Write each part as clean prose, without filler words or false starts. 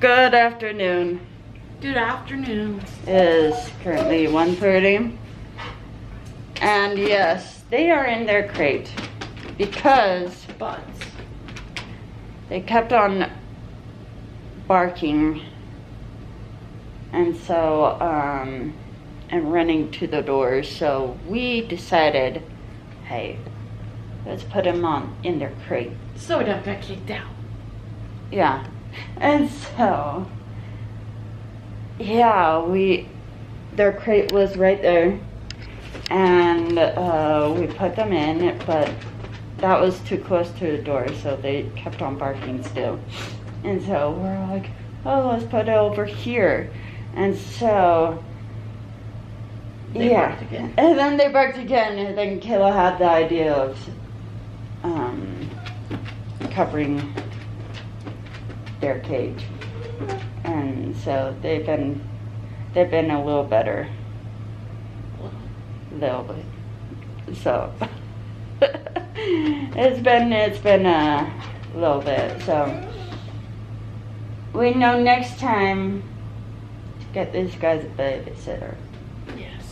Good afternoon. Good afternoon. It is currently 1:30. And yes, they are in their crate because they kept on barking. And so, and running to the door. So we decided, hey, let's put them in their crate. So we don't get kicked out. Yeah. And so, yeah, their crate was right there. And we put them in, but that was too close to the door, so they kept on barking still. And so we're like, oh, let's put it over here. And so, They barked again. And then they barked again, and then Kayla had the idea of covering their cage. And so they've been a little better. Little bit. So it's been a little bit. So we know next time to get these guys a babysitter. Yes.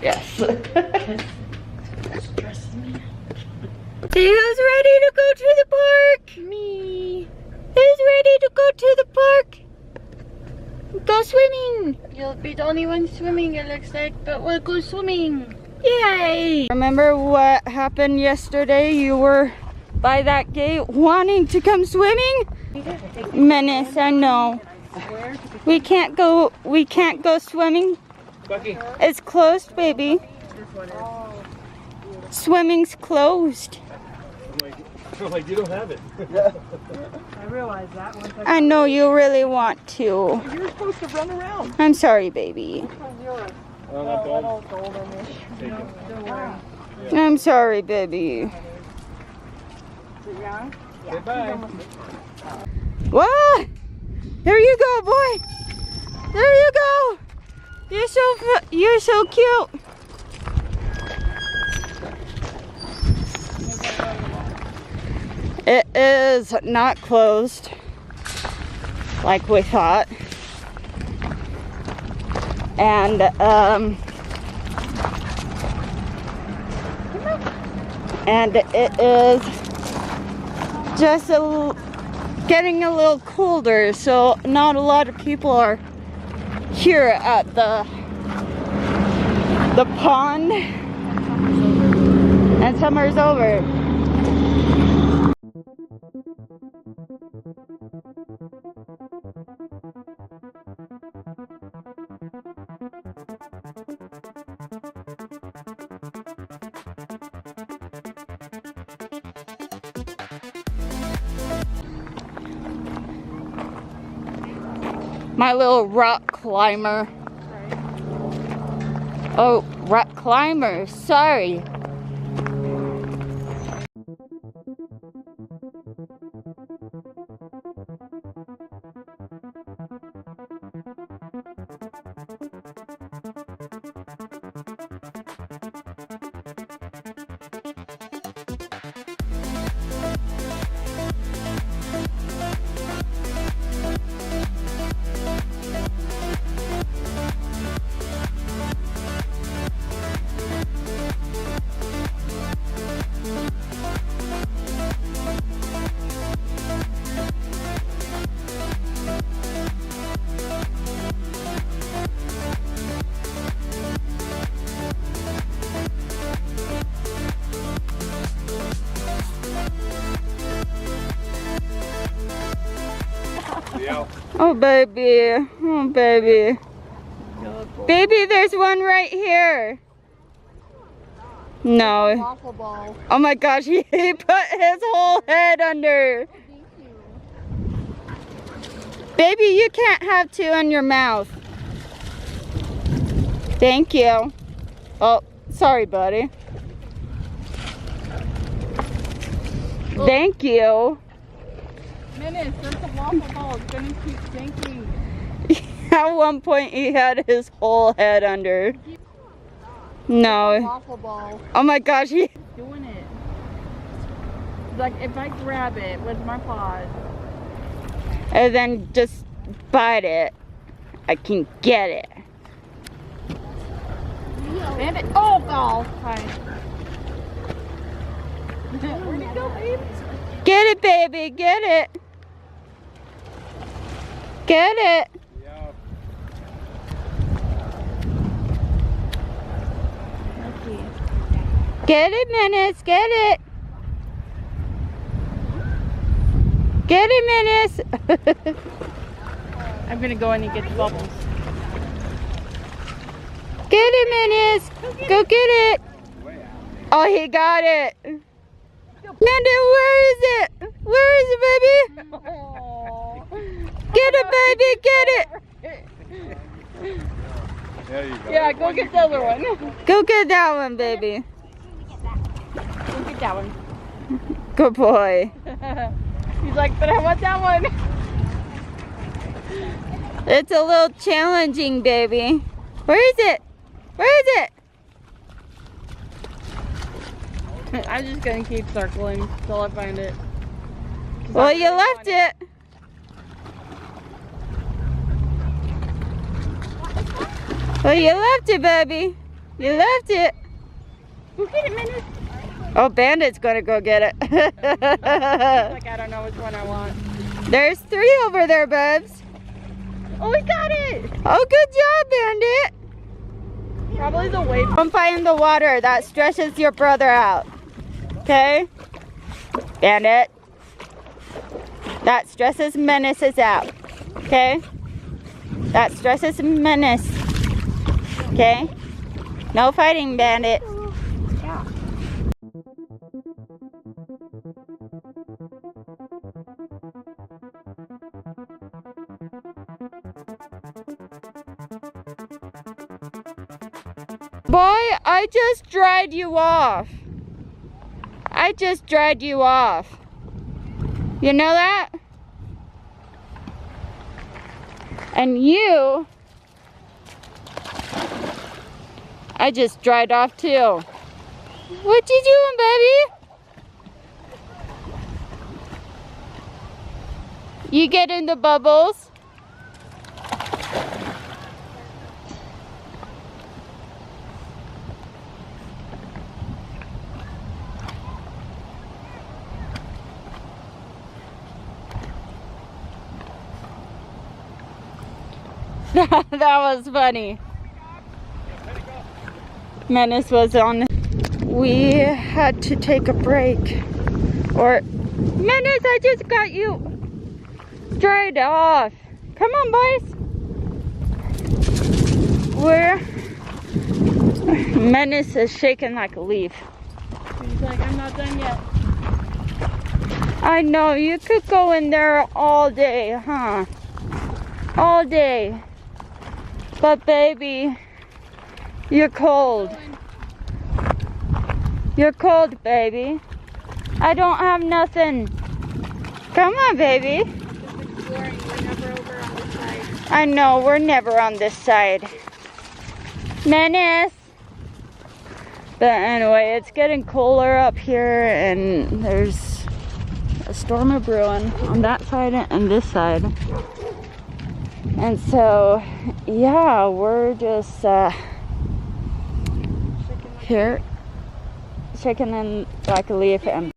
Yes. It's stressing me out. See who's ready to go to the park? Me. Who's ready to go to the park? Go swimming. You'll be the only one swimming, it looks like, but we'll go swimming. Yay! Remember what happened yesterday? You were by that gate wanting to come swimming? Menace, I know. We can't go swimming. It's closed, baby. Swimming's closed. I'm like, you don't have it. I realized that once I know you really want to. You're supposed to run around. I'm sorry, baby. Which one's yours? Oh, That that little golden-ish. Take it. Don't worry. I'm sorry, baby. Is it young? Say bye. What? There you go, boy. There you go. You're so cute. It is not closed like we thought. And it is just getting a little colder, so not a lot of people are here at the pond, and summer's over. My little rock climber. Oh, rock climber, sorry. Oh, baby. Oh, baby. Baby, there's one right here. No. Waffle ball. Oh my gosh, he put his whole head under. Baby, you can't have two in your mouth. Thank you. Oh, sorry, buddy. Thank you. Menace, that's a waffle ball. It's gonna keep sinking. At one point, he had his whole head under. No. Waffle ball. Oh my gosh, he. Doing it. Like if I grab it with my paws. And then just bite it. I can get it. Bandit. Oh, God. Hi. Where'd he go, babe? Get it, baby. Get it. Get it. Yeah. Get it, Menace. Get it. Get it, Menace. I'm gonna go in and get the bubbles. Get it, Menace. Go get it. Oh, he got it. Bandit, where is it? Where is it, baby? Oh. Get it, baby. Get it. There you go. Yeah, go get the other one. Go get that one, baby. Go get that one. Good boy. He's like, but I want that one. It's a little challenging, baby. Where is it? Where is it? I'm just gonna keep circling till I find it. Well, you left it. Well, you left it, baby. You left it. Go get it, Menace. Oh, Bandit's gonna go get it. Like, I don't know which one I want. There's 3 over there, Bubs. Oh, we got it! Oh, good job, Bandit. Probably the weight. Don't fight in the water. That stresses your brother out. Okay? Bandit. That stresses Menaces out. Okay? That stresses Menace. Okay? No fighting, Bandit. Yeah. Boy, I just dried you off. I just dried you off. You know that? And you, I just dried off too. What you doing, baby? You get in the bubbles. That was funny. Menace was on. We had to take a break. Or, Menace, I just got you dried off. Come on, boys. Menace is shaking like a leaf. He's like, I'm not done yet. I know, you could go in there all day, huh? All day. But baby, you're cold. You're cold, baby. I don't have nothing. Come on, baby. We're never over on this side. I know, we're never on this side. Menace. But anyway, it's getting cooler up here and there's a storm of brewing on that side and this side. And so, yeah, we're just here, shaking in like a leaf. And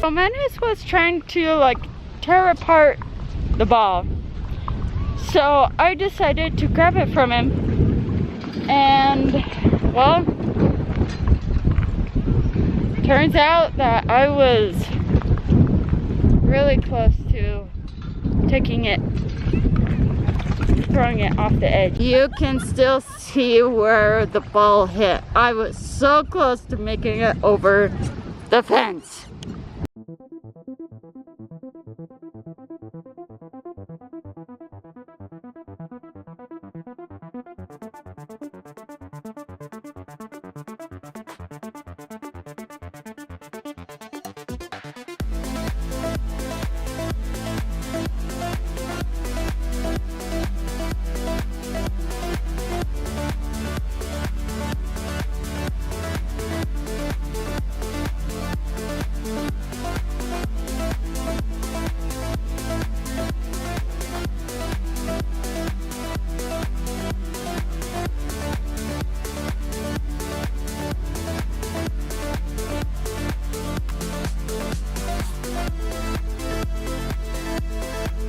so Menace was trying to like tear apart the ball. So I decided to grab it from him, and well, turns out that I was really close to taking it, throwing it off the edge. You can still see where the ball hit. I was so close to making it over the fence.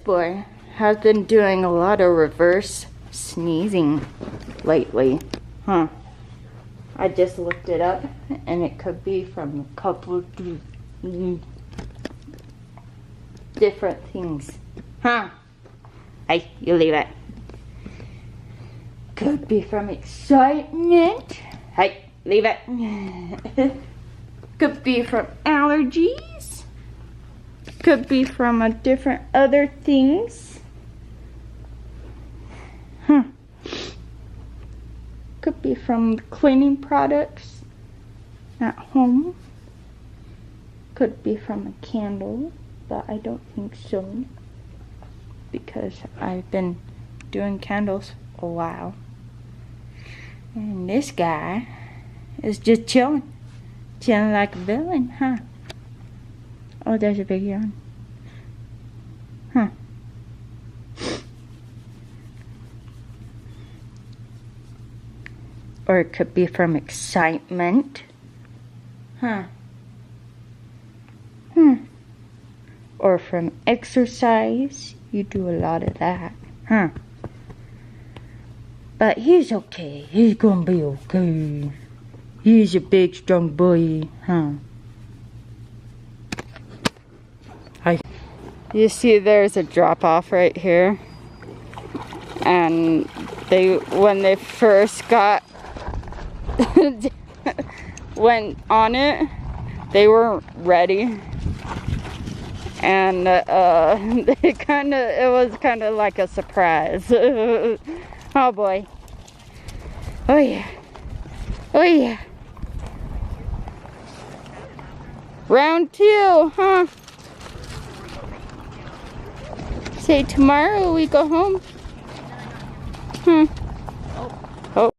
Boy has been doing a lot of reverse sneezing lately. Huh. I just looked it up and it could be from a couple different things. Huh. Hey, you leave it. Could be from excitement. Hey, leave it. Could be from allergies. Could be from a different other things. Could be from cleaning products at home. Could be from a candle, but I don't think so, because I've been doing candles a while. And this guy is just chilling like a villain, huh? Oh, there's a big yawn. Huh. Or it could be from excitement. Huh. Or from exercise. You do a lot of that. Huh. But he's okay. He's gonna be okay. He's a big, strong boy. Huh. You see there's a drop off right here, and when they first went on it, they weren't ready, and it was kind of like a surprise. Oh boy. Oh yeah. Oh yeah. Round 2, huh? Say tomorrow we go home. Oh.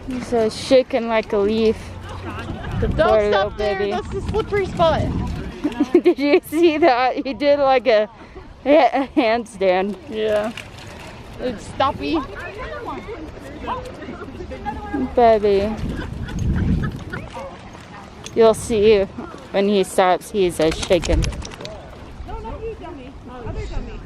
He's shaking like a leaf. The Don't stop there. Baby. That's the slippery spot. Did you see that? He did like a handstand. Yeah. It's stoppy. Baby. You'll see when he stops, he's shaking. No, not you, dummy. Other dummy.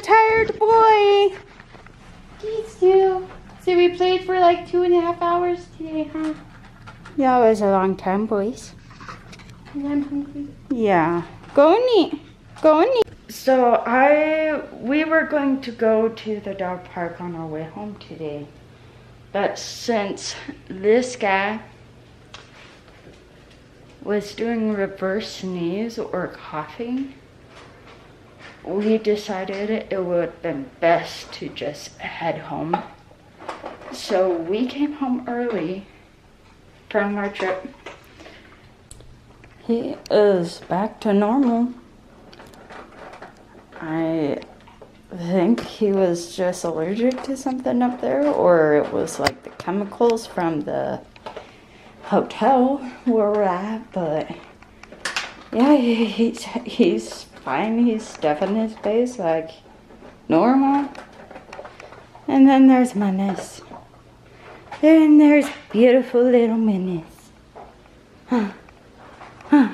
tired boy. He's too. So we played for like 2.5 hours today, huh? Yeah, it was a long time, boys. And I'm hungry. Yeah. Go and eat. Go and eat. So we were going to go to the dog park on our way home today. But since this guy was doing reverse sneeze or coughing, we decided it would have been best to just head home. So we came home early from our trip. He is back to normal. I think he was just allergic to something up there, or it was like the chemicals from the hotel where we're at, but yeah, he's fine. He's stuffing his face like normal. And then there's Menace. And there's beautiful little Menace. Huh. Huh.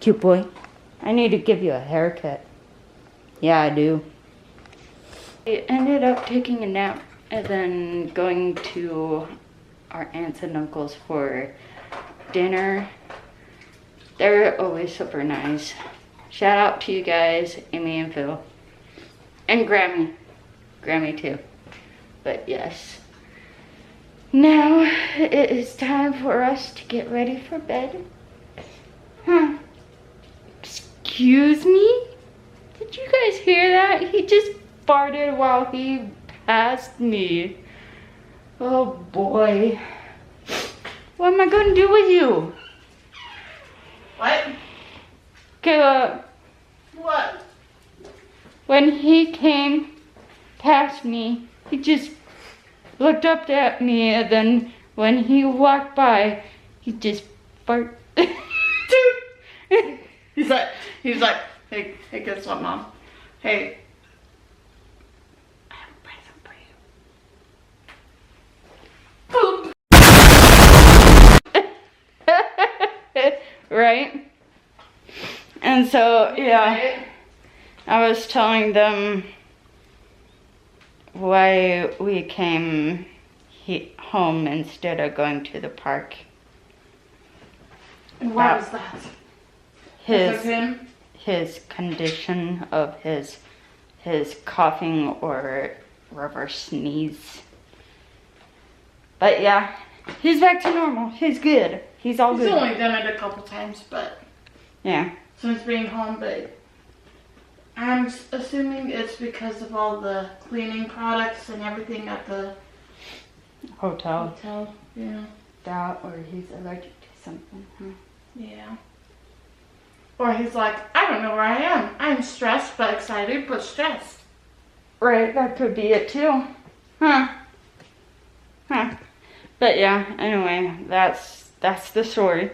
Cute boy. I need to give you a haircut. Yeah, I do. I ended up taking a nap and then going to our aunts and uncles for dinner. They're always super nice. Shout out to you guys, Amy and Phil. And Grammy. Grammy too. But yes. Now it is time for us to get ready for bed. Huh. Excuse me? Did you guys hear that? He just farted while he passed me. Oh boy. What am I going to do with you? What? Give up. What? When he came past me, he just looked up at me, and then when he walked by, he just farted. He's like, hey, guess what, Mom? Hey, I have a present for you. Boom. Right? And so, yeah, I was telling them why we came home instead of going to the park. And why was that? Because of him? His condition of his coughing or reverse sneeze. But yeah, he's back to normal. He's good. He's all good. He's only done it a couple times, but yeah. Since being home, but I'm assuming it's because of all the cleaning products and everything at the Hotel. Yeah. That, or he's allergic to something, huh? Yeah. Or he's like, I don't know where I am. I'm stressed, but excited, but stressed. Right, that could be it too. Huh. Huh. But yeah, anyway, that's the story.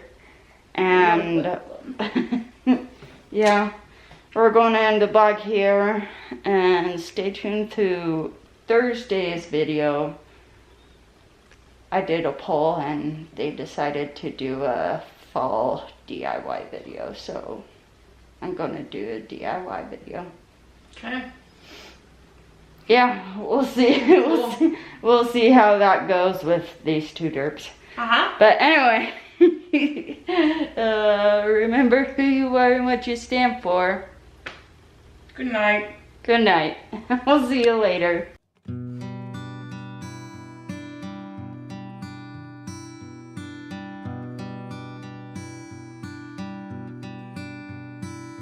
And yeah, we're going to end the vlog here, and stay tuned to Thursday's video. I did a poll and they decided to do a fall DIY video, so I'm gonna do a DIY video. Okay. Yeah, we'll see. We'll see how that goes with these two derps. Uh-huh. But anyway, remember who you are and what you stand for. Good night. Good night. We'll see you later.